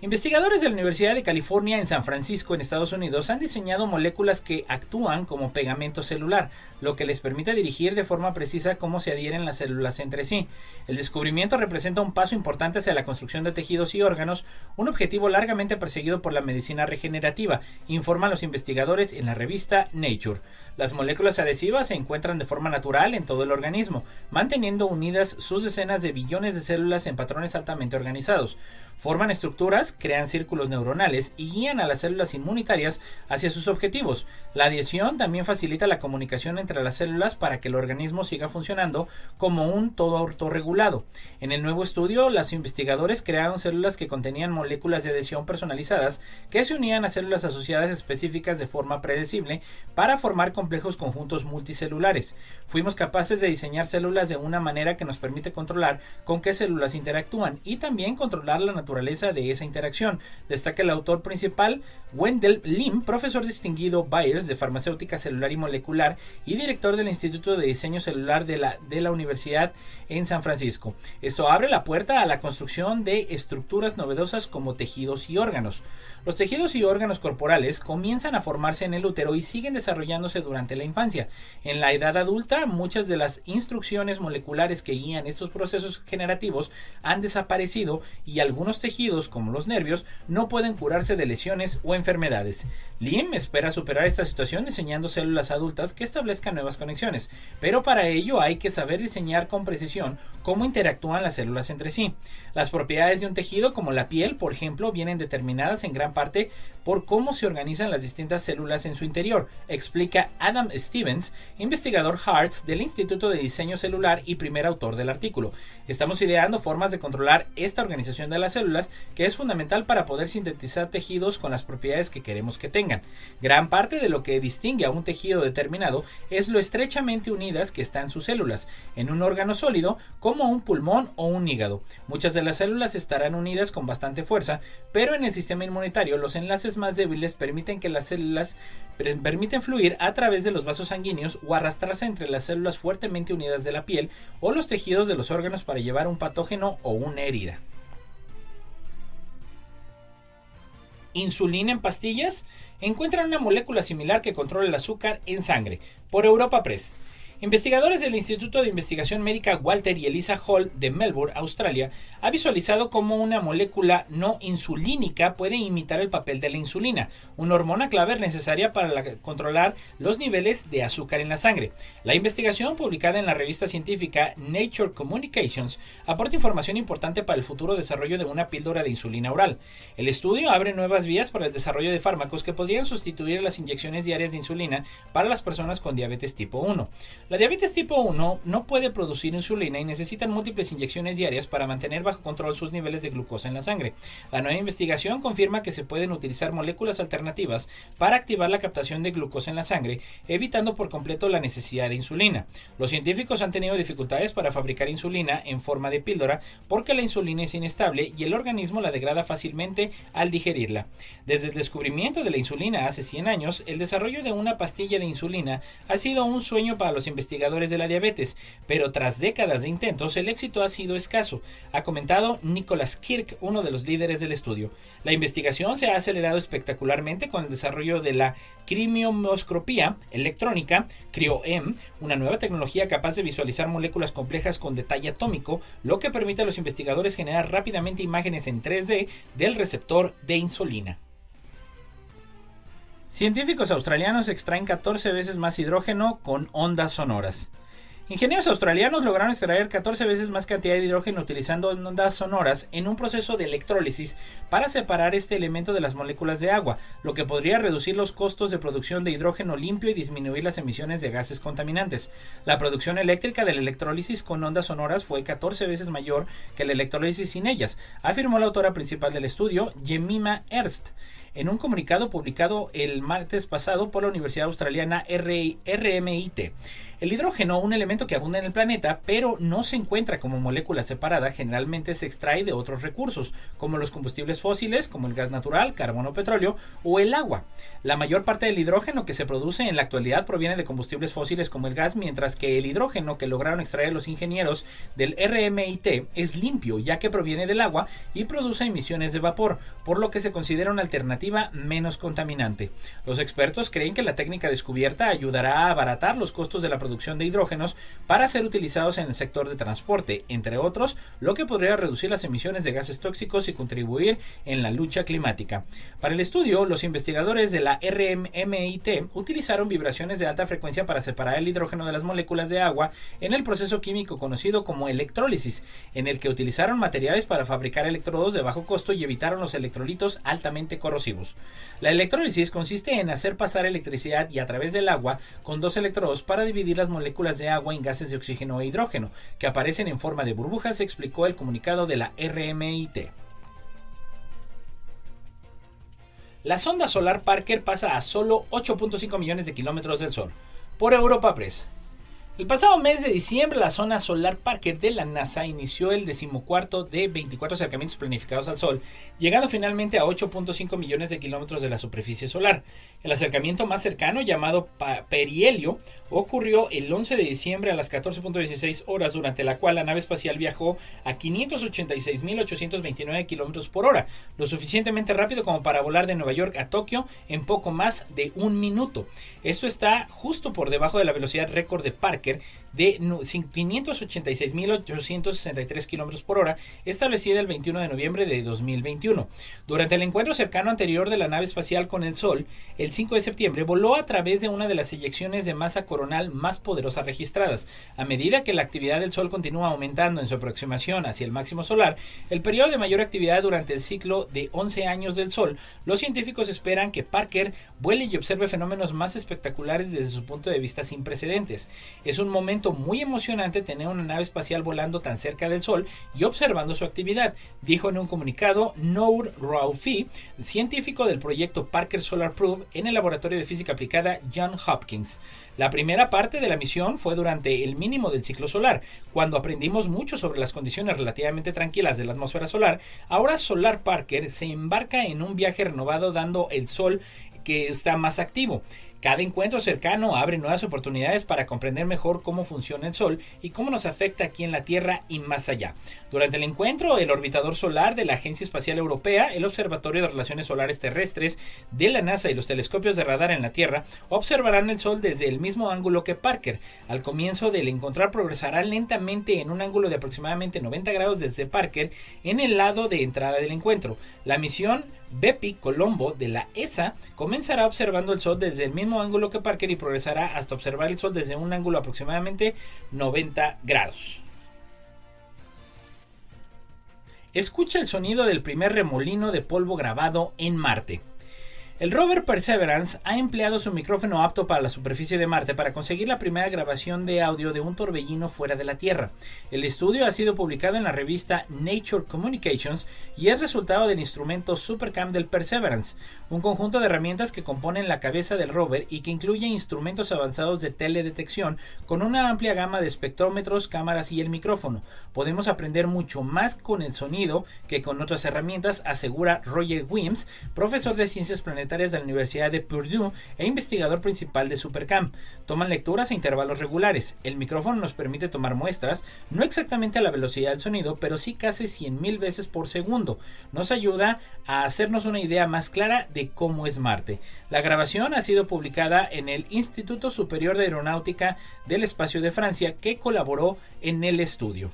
Investigadores de la Universidad de California en San Francisco, en Estados Unidos, han diseñado moléculas que actúan como pegamento celular, lo que les permite dirigir de forma precisa cómo se adhieren las células entre sí. El descubrimiento representa un paso importante hacia la construcción de tejidos y órganos, un objetivo largamente perseguido por la medicina regenerativa, informan los investigadores en la revista Nature. Las moléculas adhesivas se encuentran de forma natural en todo el organismo, manteniendo unidas sus decenas de billones de células en patrones altamente organizados. Forman estructuras, crean círculos neuronales y guían a las células inmunitarias hacia sus objetivos. La adhesión también facilita la comunicación entre las células para que el organismo siga funcionando como un todo autorregulado. En el nuevo estudio, los investigadores crearon células que contenían moléculas de adhesión personalizadas que se unían a células asociadas específicas de forma predecible para formar complejos conjuntos multicelulares. Fuimos capaces de diseñar células de una manera que nos permite controlar con qué células interactúan y también controlar la naturaleza de esa interacción, destaca el autor principal, Wendell Lim, profesor distinguido Byers de farmacéutica celular y molecular y director del Instituto de Diseño Celular de la Universidad en San Francisco. Esto abre la puerta a la construcción de estructuras novedosas como tejidos y órganos. Los tejidos y órganos corporales comienzan a formarse en el útero y siguen desarrollándose durante la infancia. En la edad adulta, muchas de las instrucciones moleculares que guían estos procesos generativos han desaparecido y algunos tejidos, como los nervios, no pueden curarse de lesiones o enfermedades. Lim espera superar esta situación diseñando células adultas que establezcan nuevas conexiones, pero para ello hay que saber diseñar con precisión cómo interactúan las células entre sí. Las propiedades de un tejido, como la piel, por ejemplo, vienen determinadas en gran parte por cómo se organizan las distintas células en su interior, explica Adam Stevens, investigador Hartz del Instituto de Diseño Celular y primer autor del artículo. Estamos ideando formas de controlar esta organización de las células, que es fundamental para poder sintetizar tejidos con las propiedades que queremos que tengan. Gran parte de lo que distingue a un tejido determinado es lo estrechamente unidas que están sus células en un órgano sólido como un pulmón o un hígado. Muchas de las células estarán unidas con bastante fuerza, pero en el sistema inmunitario los enlaces más débiles permiten que las células permiten fluir a través de los vasos sanguíneos o arrastrarse entre las células fuertemente unidas de la piel o los tejidos de los órganos para llevar un patógeno o una herida. Insulina en pastillas. Encuentran una molécula similar que controla el azúcar en sangre. Por Europa Press. Investigadores del Instituto de Investigación Médica Walter y Eliza Hall de Melbourne, Australia, ha visualizado cómo una molécula no insulínica puede imitar el papel de la insulina, una hormona clave necesaria para controlar los niveles de azúcar en la sangre. La investigación, publicada en la revista científica Nature Communications, aporta información importante para el futuro desarrollo de una píldora de insulina oral. El estudio abre nuevas vías para el desarrollo de fármacos que podrían sustituir las inyecciones diarias de insulina para las personas con diabetes tipo 1. La diabetes tipo 1 no puede producir insulina y necesitan múltiples inyecciones diarias para mantener bajo control sus niveles de glucosa en la sangre. La nueva investigación confirma que se pueden utilizar moléculas alternativas para activar la captación de glucosa en la sangre, evitando por completo la necesidad de insulina. Los científicos han tenido dificultades para fabricar insulina en forma de píldora porque la insulina es inestable y el organismo la degrada fácilmente al digerirla. Desde el descubrimiento de la insulina hace 100 años, el desarrollo de una pastilla de insulina ha sido un sueño para los investigadores investigadores de la diabetes, pero tras décadas de intentos el éxito ha sido escaso, ha comentado Nicholas Kirk, uno de los líderes del estudio. La investigación se ha acelerado espectacularmente con el desarrollo de la crimioscopía electrónica, CRIO-M, una nueva tecnología capaz de visualizar moléculas complejas con detalle atómico, lo que permite a los investigadores generar rápidamente imágenes en 3D del receptor de insulina. Científicos australianos extraen 14 veces más hidrógeno con ondas sonoras. Ingenieros australianos lograron extraer 14 veces más cantidad de hidrógeno utilizando ondas sonoras en un proceso de electrólisis para separar este elemento de las moléculas de agua, lo que podría reducir los costos de producción de hidrógeno limpio y disminuir las emisiones de gases contaminantes. La producción eléctrica de la electrólisis con ondas sonoras fue 14 veces mayor que la electrólisis sin ellas, afirmó la autora principal del estudio, Jemima Erst, en un comunicado publicado el martes pasado por la Universidad Australiana RMIT. El hidrógeno, un elemento que abunda en el planeta, pero no se encuentra como molécula separada, generalmente se extrae de otros recursos, como los combustibles fósiles, como el gas natural, carbón o petróleo, o el agua. La mayor parte del hidrógeno que se produce en la actualidad proviene de combustibles fósiles como el gas, mientras que el hidrógeno que lograron extraer los ingenieros del RMIT es limpio, ya que proviene del agua y produce emisiones de vapor, por lo que se considera una alternativa menos contaminante. Los expertos creen que la técnica descubierta ayudará a abaratar los costos de la producción de hidrógenos para ser utilizados en el sector de transporte, entre otros, lo que podría reducir las emisiones de gases tóxicos y contribuir en la lucha climática. Para el estudio, los investigadores de la RMIT utilizaron vibraciones de alta frecuencia para separar el hidrógeno de las moléculas de agua en el proceso químico conocido como electrólisis, en el que utilizaron materiales para fabricar electrodos de bajo costo y evitaron los electrolitos altamente corrosivos. La electrólisis consiste en hacer pasar electricidad y a través del agua con dos electrodos para dividir las moléculas de agua en gases de oxígeno e hidrógeno, que aparecen en forma de burbujas, explicó el comunicado de la RMIT. La sonda solar Parker pasa a solo 8.5 millones de kilómetros del Sol. Por Europa Press. El pasado mes de diciembre, la sonda solar Parker de la NASA inició el 14º de 24 acercamientos planificados al Sol, llegando finalmente a 8.5 millones de kilómetros de la superficie solar. El acercamiento más cercano, llamado perihelio, ocurrió el 11 de diciembre a las 14.16 horas, durante la cual la nave espacial viajó a 586.829 kilómetros por hora, lo suficientemente rápido como para volar de Nueva York a Tokio en poco más de un minuto. Esto está justo por debajo de la velocidad récord de Parker de 586.863 kilómetros por hora, establecida el 21 de noviembre de 2021. Durante el encuentro cercano anterior de la nave espacial con el Sol, el 5 de septiembre, voló a través de una de las eyecciones de masa coronal más poderosas registradas. A medida que la actividad del Sol continúa aumentando en su aproximación hacia el máximo solar, el periodo de mayor actividad durante el ciclo de 11 años del Sol, los científicos esperan que Parker vuele y observe fenómenos más espectaculares desde su punto de vista sin precedentes. Es un momento muy emocionante tener una nave espacial volando tan cerca del Sol y observando su actividad, dijo en un comunicado Noor Roufi, científico del proyecto Parker Solar Probe en el laboratorio de física aplicada Johns Hopkins. La primera parte de la misión fue durante el mínimo del ciclo solar, cuando aprendimos mucho sobre las condiciones relativamente tranquilas de la atmósfera solar. Ahora Solar Parker se embarca en un viaje renovado, dando el Sol que está más activo. Cada encuentro cercano abre nuevas oportunidades para comprender mejor cómo funciona el Sol y cómo nos afecta aquí en la Tierra y más allá. Durante el encuentro, el orbitador solar de la Agencia Espacial Europea, el Observatorio de Relaciones Solares Terrestres de la NASA y los telescopios de radar en la Tierra observarán el Sol desde el mismo ángulo que Parker. Al comienzo del encontrar progresará lentamente en un ángulo de aproximadamente 90 grados desde Parker en el lado de entrada del encuentro. La misión Bepi Colombo de la ESA comenzará observando el Sol desde el mismo ángulo que Parker y progresará hasta observar el Sol desde un ángulo aproximadamente 90 grados. Escucha el sonido del primer remolino de polvo grabado en Marte. El rover Perseverance ha empleado su micrófono apto para la superficie de Marte para conseguir la primera grabación de audio de un torbellino fuera de la Tierra. El estudio ha sido publicado en la revista Nature Communications y es resultado del instrumento SuperCam del Perseverance, un conjunto de herramientas que componen la cabeza del rover y que incluye instrumentos avanzados de teledetección con una amplia gama de espectrómetros, cámaras y el micrófono. Podemos aprender mucho más con el sonido que con otras herramientas, asegura Roger Wims, profesor de ciencias planetarias complementarias de la Universidad de Purdue e investigador principal de Supercam. Toman lecturas a intervalos regulares. El micrófono nos permite tomar muestras, no exactamente a la velocidad del sonido, pero sí casi 100,000 veces por segundo. Nos ayuda a hacernos una idea más clara de cómo es Marte. La grabación ha sido publicada en el Instituto Superior de Aeronáutica del Espacio de Francia, que colaboró en el estudio.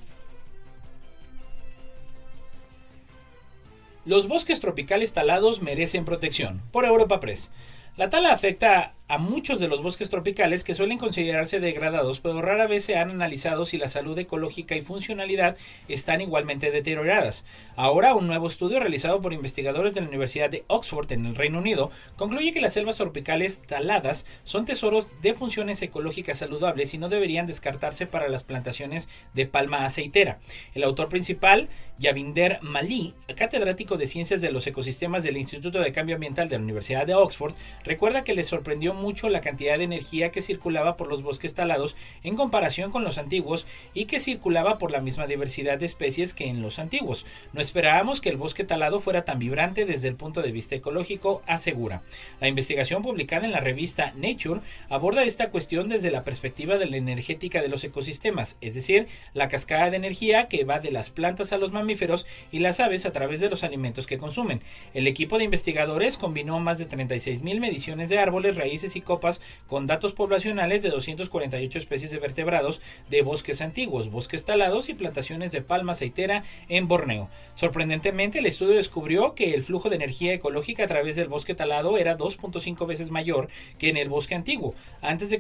Los bosques tropicales talados merecen protección, por Europa Press. La tala afecta a muchos de los bosques tropicales que suelen considerarse degradados, pero rara vez se han analizado si la salud ecológica y funcionalidad están igualmente deterioradas. Ahora, un nuevo estudio realizado por investigadores de la Universidad de Oxford en el Reino Unido concluye que las selvas tropicales taladas son tesoros de funciones ecológicas saludables y no deberían descartarse para las plantaciones de palma aceitera. El autor principal, Yavinder Mali, catedrático de Ciencias de los Ecosistemas del Instituto de Cambio Ambiental de la Universidad de Oxford, recuerda que le sorprendió mucho la cantidad de energía que circulaba por los bosques talados en comparación con los antiguos y que circulaba por la misma diversidad de especies que en los antiguos. No esperábamos que el bosque talado fuera tan vibrante desde el punto de vista ecológico, asegura. La investigación publicada en la revista Nature aborda esta cuestión desde la perspectiva de la energética de los ecosistemas, es decir, la cascada de energía que va de las plantas a los mamíferos y las aves a través de los alimentos que consumen. El equipo de investigadores combinó más de 36,000 mediciones de árboles, raíces y copas con datos poblacionales de 248 especies de vertebrados de bosques antiguos, bosques talados y plantaciones de palma aceitera en Borneo. Sorprendentemente, el estudio descubrió que el flujo de energía ecológica a través del bosque talado era 2.5 veces mayor que en el bosque antiguo, antes de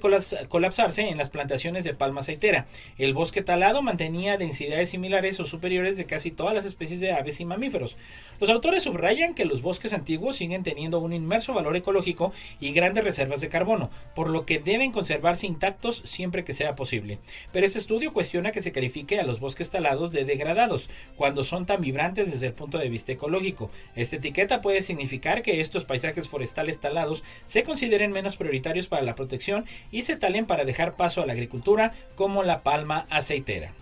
colapsarse en las plantaciones de palma aceitera. El bosque talado mantenía densidades similares o superiores de casi todas las especies de aves y mamíferos. Los autores subrayan que los bosques antiguos siguen teniendo un inmenso valor ecológico y grandes reservas de carbono, por lo que deben conservarse intactos siempre que sea posible. Pero este estudio cuestiona que se califique a los bosques talados de degradados, cuando son tan vibrantes desde el punto de vista ecológico. Esta etiqueta puede significar que estos paisajes forestales talados se consideren menos prioritarios para la protección y se talen para dejar paso a la agricultura, como la palma aceitera.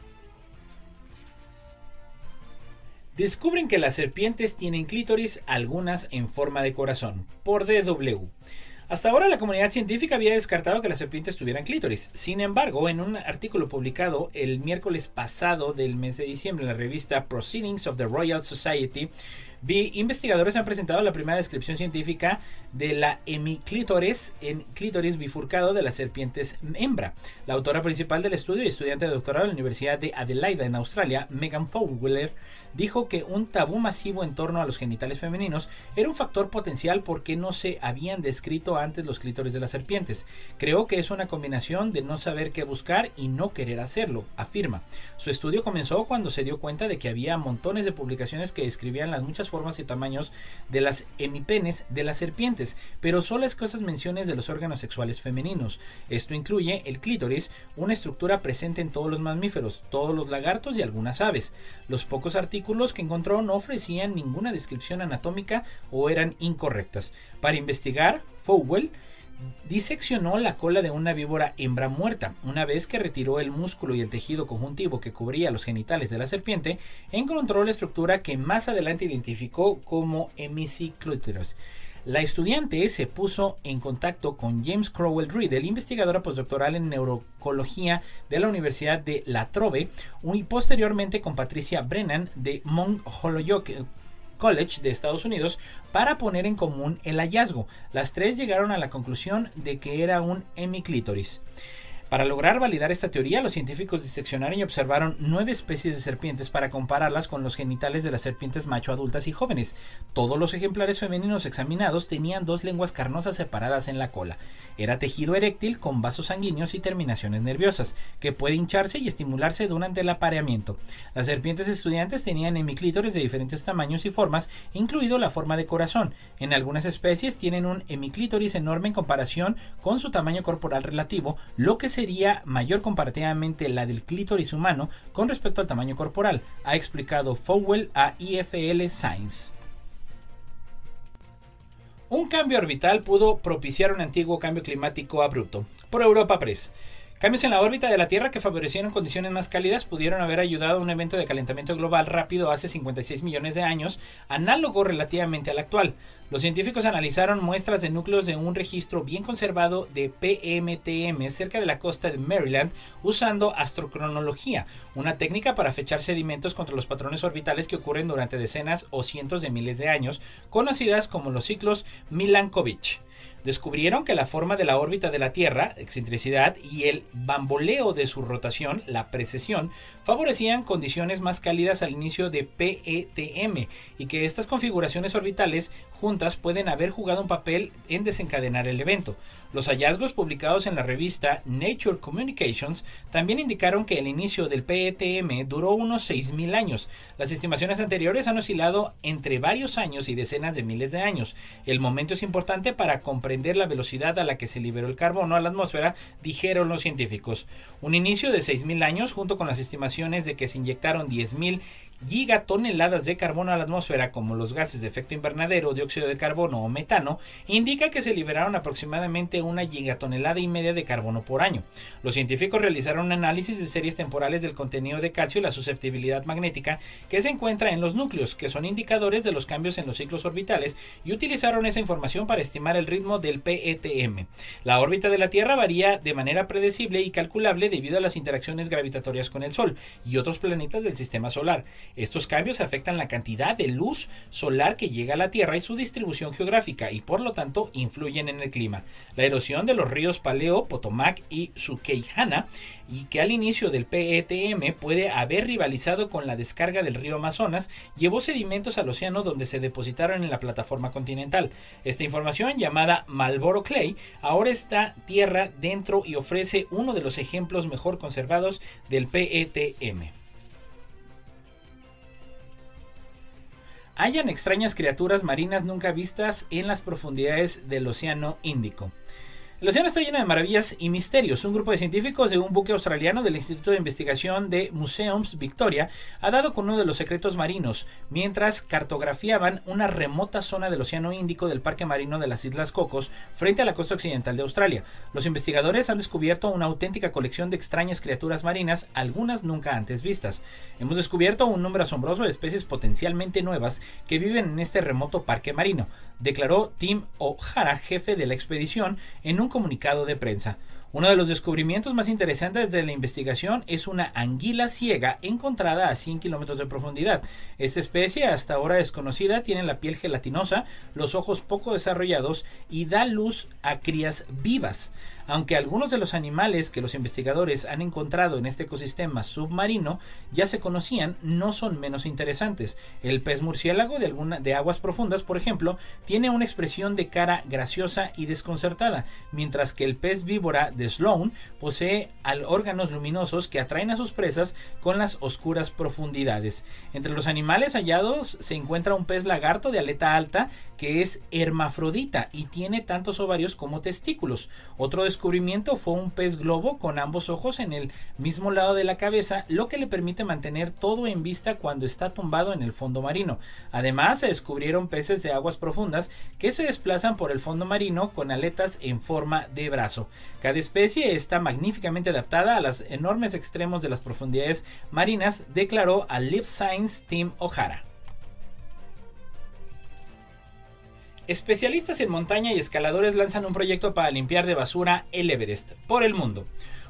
Descubren que las serpientes tienen clítoris, algunas en forma de corazón, por DW. Hasta ahora la comunidad científica había descartado que las serpientes tuvieran clítoris. Sin embargo, en un artículo publicado el miércoles pasado del mes de diciembre en la revista Proceedings of the Royal Society, investigadores han presentado la primera descripción científica de la hemiclítores en clítoris bifurcado de las serpientes hembra. La autora principal del estudio y estudiante de doctorado en la Universidad de Adelaida en Australia, Megan Fowler, dijo que un tabú masivo en torno a los genitales femeninos era un factor potencial porque no se habían descrito antes los clítores de las serpientes. Creo que es una combinación de no saber qué buscar y no querer hacerlo, afirma. Su estudio comenzó cuando se dio cuenta de que había montones de publicaciones que describían las muchas formas y tamaños de las hemipenes de las serpientes, pero solo escasas menciones de los órganos sexuales femeninos. Esto incluye el clítoris, una estructura presente en todos los mamíferos, todos los lagartos y algunas aves. Los pocos artículos que encontró no ofrecían ninguna descripción anatómica o eran incorrectas. Para investigar, Fowler diseccionó la cola de una víbora hembra muerta. Una vez que retiró el músculo y el tejido conjuntivo que cubría los genitales de la serpiente, encontró la estructura que más adelante identificó como hemiclítoris. La estudiante se puso en contacto con James Crowell Riddle, investigadora postdoctoral en neurocología de la Universidad de La Trobe, y posteriormente con Patricia Brennan de Mount Holyoke College de Estados Unidos, para poner en común el hallazgo. Las tres llegaron a la conclusión de que era un hemiclítoris. Para lograr validar esta teoría, los científicos diseccionaron y observaron 9 especies de serpientes para compararlas con los genitales de las serpientes macho adultas y jóvenes. Todos los ejemplares femeninos examinados tenían 2 lenguas carnosas separadas en la cola. Era tejido eréctil con vasos sanguíneos y terminaciones nerviosas, que puede hincharse y estimularse durante el apareamiento. Las serpientes estudiantes tenían hemiclítores de diferentes tamaños y formas, incluido la forma de corazón. En algunas especies tienen un hemiclítoris enorme en comparación con su tamaño corporal relativo, lo que sería mayor comparativamente la del clítoris humano con respecto al tamaño corporal, ha explicado Fowler a IFL Science. Un cambio orbital pudo propiciar un antiguo cambio climático abrupto, por Europa Press. Cambios en la órbita de la Tierra que favorecieron condiciones más cálidas pudieron haber ayudado a un evento de calentamiento global rápido hace 56 millones de años, análogo relativamente al actual. Los científicos analizaron muestras de núcleos de un registro bien conservado de PMTM cerca de la costa de Maryland usando astrocronología, una técnica para fechar sedimentos contra los patrones orbitales que ocurren durante decenas o cientos de miles de años, conocidas como los ciclos Milankovitch. Descubrieron que la forma de la órbita de la Tierra, excentricidad, y el bamboleo de su rotación, la precesión, favorecían condiciones más cálidas al inicio de PETM y que estas configuraciones orbitales juntas pueden haber jugado un papel en desencadenar el evento. Los hallazgos publicados en la revista Nature Communications también indicaron que el inicio del PETM duró unos 6.000 años. Las estimaciones anteriores han oscilado entre varios años y decenas de miles de años. El momento es importante para comprender la velocidad a la que se liberó el carbono a la atmósfera, dijeron los científicos. Un inicio de 6.000 años, junto con las estimaciones de que se inyectaron 10.000 gigatoneladas de carbono a la atmósfera, como los gases de efecto invernadero, dióxido de carbono o metano, indica que se liberaron aproximadamente 1,5 gigatoneladas de carbono por año. Los científicos realizaron un análisis de series temporales del contenido de calcio y la susceptibilidad magnética que se encuentra en los núcleos, que son indicadores de los cambios en los ciclos orbitales, y utilizaron esa información para estimar el ritmo del PETM. La órbita de la Tierra varía de manera predecible y calculable debido a las interacciones gravitatorias con el Sol y otros planetas del sistema solar. Estos cambios afectan la cantidad de luz solar que llega a la Tierra y su distribución geográfica, y por lo tanto influyen en el clima. La erosión de los ríos Paleo, Potomac y Susquehanna, y que al inicio del PETM puede haber rivalizado con la descarga del río Amazonas, llevó sedimentos al océano donde se depositaron en la plataforma continental. Esta información, llamada Marlboro Clay, ahora está tierra dentro y ofrece uno de los ejemplos mejor conservados del PETM. Hallan extrañas criaturas marinas nunca vistas en las profundidades del Océano Índico. El océano está lleno de maravillas y misterios. Un grupo de científicos de un buque australiano del Instituto de Investigación de Museums Victoria ha dado con uno de los secretos marinos mientras cartografiaban una remota zona del Océano Índico del Parque Marino de las Islas Cocos frente a la costa occidental de Australia. Los investigadores han descubierto una auténtica colección de extrañas criaturas marinas, algunas nunca antes vistas. Hemos descubierto un número asombroso de especies potencialmente nuevas que viven en este remoto parque marino, declaró Tim O'Hara, jefe de la expedición, en un comunicado de prensa. Uno de los descubrimientos más interesantes de la investigación es una anguila ciega encontrada a 100 kilómetros de profundidad. Esta especie, hasta ahora desconocida, tiene la piel gelatinosa, los ojos poco desarrollados y da luz a crías vivas. Aunque algunos de los animales que los investigadores han encontrado en este ecosistema submarino ya se conocían, no son menos interesantes. El pez murciélago de aguas profundas, por ejemplo, tiene una expresión de cara graciosa y desconcertada, mientras que el pez víbora de Sloan posee órganos luminosos que atraen a sus presas con las oscuras profundidades. Entre los animales hallados se encuentra un pez lagarto de aleta alta que es hermafrodita y tiene tantos ovarios como testículos. Otro descubrimiento fue un pez globo con ambos ojos en el mismo lado de la cabeza, lo que le permite mantener todo en vista cuando está tumbado en el fondo marino. Además, se descubrieron peces de aguas profundas que se desplazan por el fondo marino con aletas en forma de brazo. Cada especie está magníficamente adaptada a los enormes extremos de las profundidades marinas, declaró a Live Science Tim O'Hara. Especialistas en montaña y escaladores lanzan un proyecto para limpiar de basura el Everest por el mundo.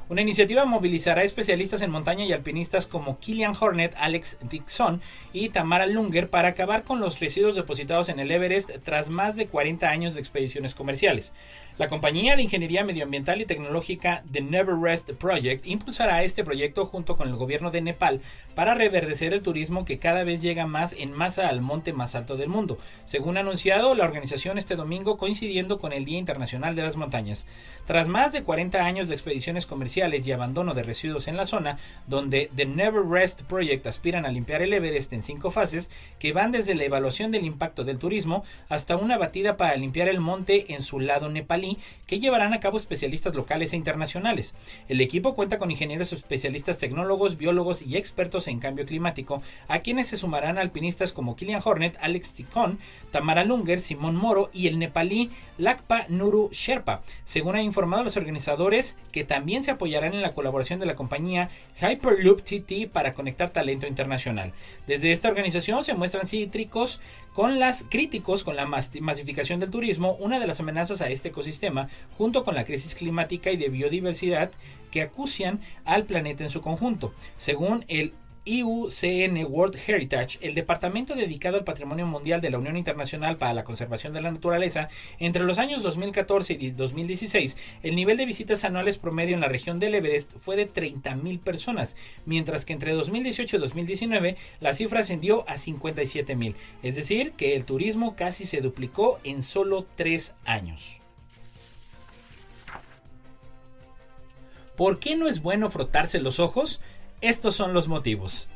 Una iniciativa movilizará especialistas en montaña y alpinistas como Kilian Hornet, Alex Dixon y Tamara Lunger para acabar con los residuos depositados en el Everest tras más de 40 años de expediciones comerciales. La compañía de ingeniería medioambiental y tecnológica The Never Rest Project impulsará este proyecto junto con el gobierno de Nepal para reverdecer el turismo que cada vez llega más en masa al monte más alto del mundo, según ha anunciado la organización este domingo, coincidiendo con el Día Internacional de las Montañas. Tras más de 40 años de expediciones comerciales y abandono de residuos en la zona, donde The Never Rest Project aspiran a limpiar el Everest en 5 fases que van desde la evaluación del impacto del turismo hasta una batida para limpiar el monte en su lado nepalí, que llevarán a cabo especialistas locales e internacionales. El equipo cuenta con ingenieros especialistas, tecnólogos, biólogos y expertos en cambio climático, a quienes se sumarán alpinistas como Kilian Hornet, Alex Dixon, Tamara Lunger, Simón Moro y el nepalí Lakpa Nuru Sherpa, según han informado los organizadores, que también se apoyan apoyarán en la colaboración de la compañía Hyperloop TT para conectar talento internacional. Desde esta organización se muestran críticos con la masificación del turismo, una de las amenazas a este ecosistema, junto con la crisis climática y de biodiversidad que acucian al planeta en su conjunto. Según el IUCN World Heritage, el departamento dedicado al patrimonio mundial de la Unión Internacional para la Conservación de la Naturaleza, entre los años 2014 y 2016, el nivel de visitas anuales promedio en la región del Everest fue de 30,000 personas, mientras que entre 2018 y 2019 la cifra ascendió a 57,000, es decir, que el turismo casi se duplicó en solo 3 años. ¿Por qué no es bueno frotarse los ojos? Estos son los motivos.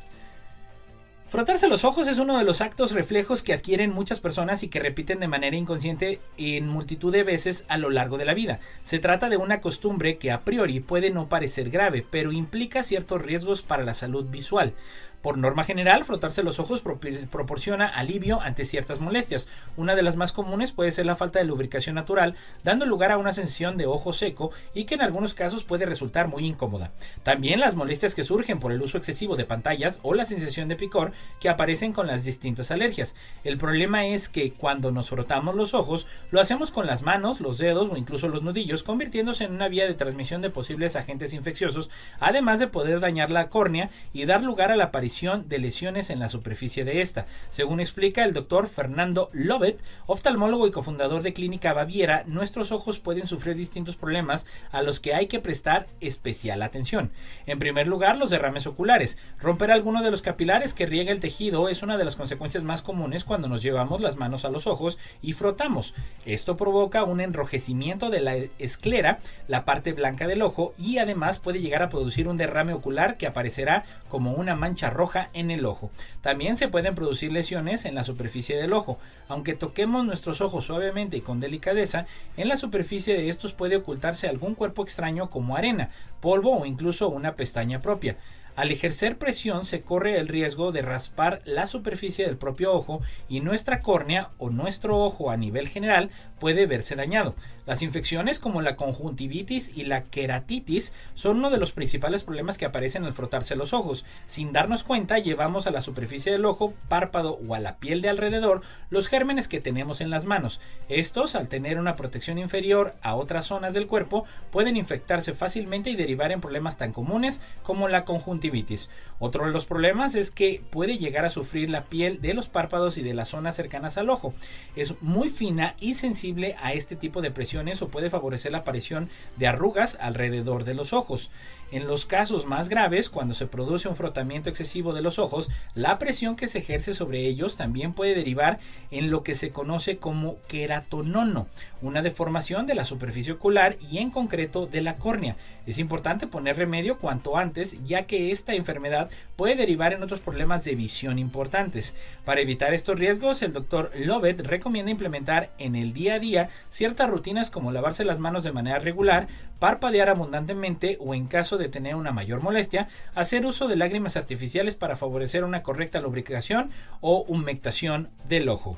Frotarse los ojos es uno de los actos reflejos que adquieren muchas personas y que repiten de manera inconsciente en multitud de veces a lo largo de la vida. Se trata de una costumbre que a priori puede no parecer grave, pero implica ciertos riesgos para la salud visual. Por norma general, frotarse los ojos proporciona alivio ante ciertas molestias. Una de las más comunes puede ser la falta de lubricación natural, dando lugar a una sensación de ojo seco y que en algunos casos puede resultar muy incómoda. También las molestias que surgen por el uso excesivo de pantallas o la sensación de picor que aparecen con las distintas alergias. El problema es que cuando nos frotamos los ojos, lo hacemos con las manos, los dedos o incluso los nudillos, convirtiéndose en una vía de transmisión de posibles agentes infecciosos, además de poder dañar la córnea y dar lugar a la aparición de lesiones en la superficie de esta. Según explica el doctor Fernando Lovett, oftalmólogo y cofundador de Clínica Baviera, nuestros ojos pueden sufrir distintos problemas a los que hay que prestar especial atención. En primer lugar, los derrames oculares. Romper alguno de los capilares que riega el tejido es una de las consecuencias más comunes cuando nos llevamos las manos a los ojos y frotamos. Esto provoca un enrojecimiento de la esclera, la parte blanca del ojo, y además puede llegar a producir un derrame ocular que aparecerá como una mancha roja en el ojo. También se pueden producir lesiones en la superficie del ojo. Aunque toquemos nuestros ojos suavemente y con delicadeza, en la superficie de estos puede ocultarse algún cuerpo extraño como arena, polvo o incluso una pestaña propia. Al ejercer presión se corre el riesgo de raspar la superficie del propio ojo y nuestra córnea o nuestro ojo a nivel general puede verse dañado. Las infecciones como la conjuntivitis y la queratitis son uno de los principales problemas que aparecen al frotarse los ojos. Sin darnos cuenta, llevamos a la superficie del ojo, párpado o a la piel de alrededor los gérmenes que tenemos en las manos. Estos, al tener una protección inferior a otras zonas del cuerpo, pueden infectarse fácilmente y derivar en problemas tan comunes como la conjuntivitis. Otro de los problemas es que puede llegar a sufrir la piel de los párpados y de las zonas cercanas al ojo. Es muy fina y sensible a este tipo de presiones o puede favorecer la aparición de arrugas alrededor de los ojos. En los casos más graves, cuando se produce un frotamiento excesivo de los ojos, la presión que se ejerce sobre ellos también puede derivar en lo que se conoce como queratonono, una deformación de la superficie ocular y en concreto de la córnea. Es importante poner remedio cuanto antes, ya que esta enfermedad puede derivar en otros problemas de visión importantes. Para evitar estos riesgos, el Dr. Lovett recomienda implementar en el día a día ciertas rutinas como lavarse las manos de manera regular, parpadear abundantemente o, en caso de tener una mayor molestia, hacer uso de lágrimas artificiales para favorecer una correcta lubricación o humectación del ojo.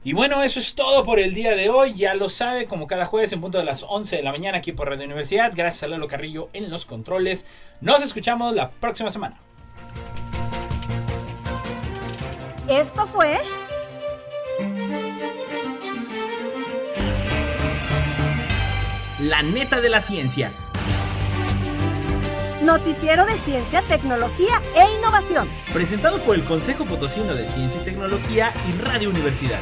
Y bueno, eso es todo por el día de hoy. Ya lo sabe, como cada jueves en punto de las 11 de la mañana aquí por Radio Universidad. Gracias a Lalo Carrillo en los controles. Nos escuchamos la próxima semana. Esto fue La neta de la ciencia. Noticiero de Ciencia, Tecnología e Innovación. Presentado por el Consejo Potosino de Ciencia y Tecnología y Radio Universidad.